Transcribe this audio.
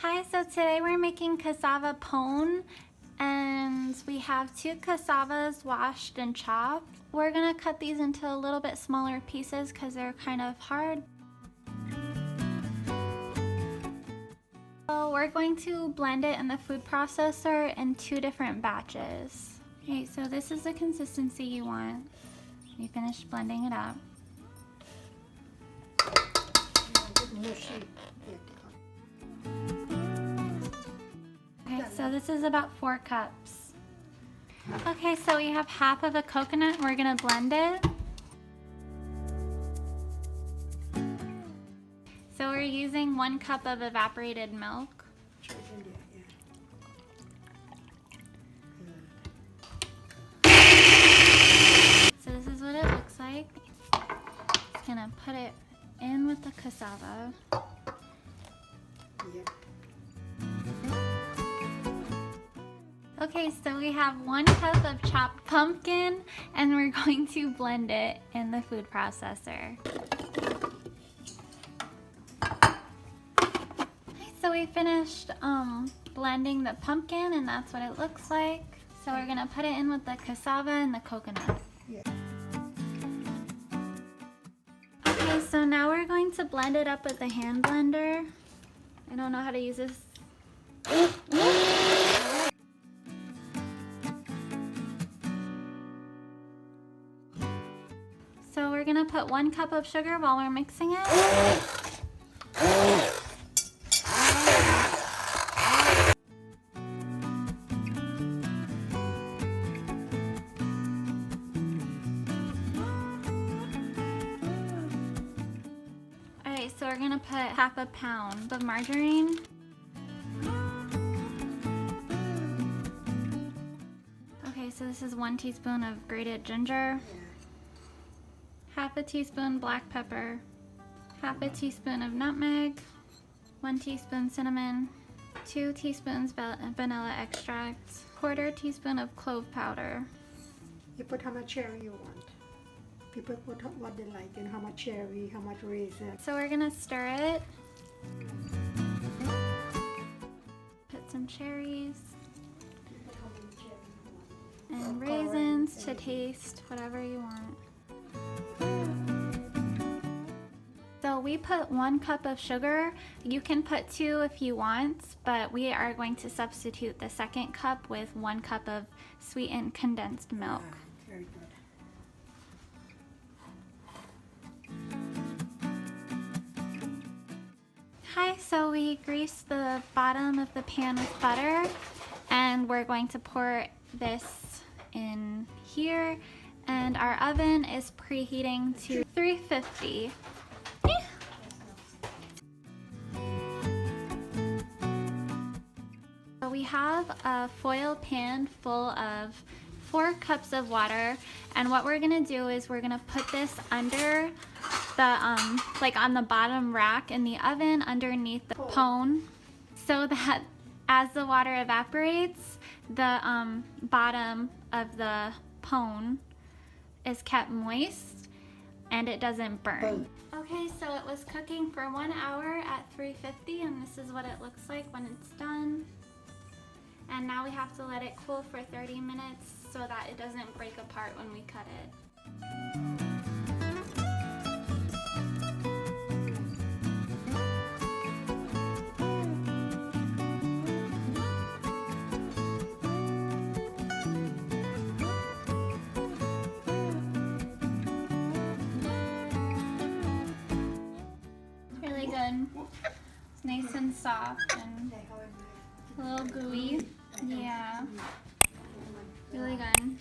Hi, so today we're making cassava pone, and we have 2 cassavas washed and chopped. We're gonna cut these into a little bit smaller pieces because they're kind of hard. So we're going to blend it in the food processor in 2 different batches. Okay, so this is the consistency you want. We finished blending it up. Mushy. Okay, so this is about 4 cups. Okay, so we have half of a coconut. We're gonna blend it. So we're using 1 cup of evaporated milk. So this is what it looks like. Just gonna put it in with the cassava. Okay, so we have 1 cup of chopped pumpkin, and we're going to blend it in the food processor. Okay, so we finished blending the pumpkin, and that's what it looks like. So we're gonna put it in with the cassava and the coconut. Okay, so now we're going to blend it up with a hand blender. I don't know how to use this. So we're gonna put 1 cup of sugar while we're mixing it. Alright, so we're gonna put half a pound of margarine. Okay, so this is 1 teaspoon of grated ginger. Half a teaspoon black pepper, half a teaspoon of nutmeg, 1 teaspoon cinnamon, 2 teaspoons vanilla extract, 1/4 teaspoon of clove powder. You put how much cherry you want. People put what they like and how much cherry, how much raisin. So we're gonna stir it. Put some cherries and raisins to taste, whatever you want. So we put 1 cup of sugar. You can put 2 if you want, but we are going to substitute the 2nd cup with 1 cup of sweetened condensed milk. Very good. Hi, so we greased the bottom of the pan with butter, and we're going to pour this in here, and our oven is preheating to 350. So we have a foil pan full of 4 cups of water, and what we're gonna do is we're gonna put this under the like on the bottom rack in the oven underneath the pone, so that as the water evaporates, the bottom of the pone is kept moist and it doesn't burn. Okay, so it was cooking for 1 hour at 350, and this is what it looks like when it's done. And now we have to let it cool for 30 minutes so that it doesn't break apart when we cut it. It's really good. It's nice and soft and a little gooey. Yeah, really good.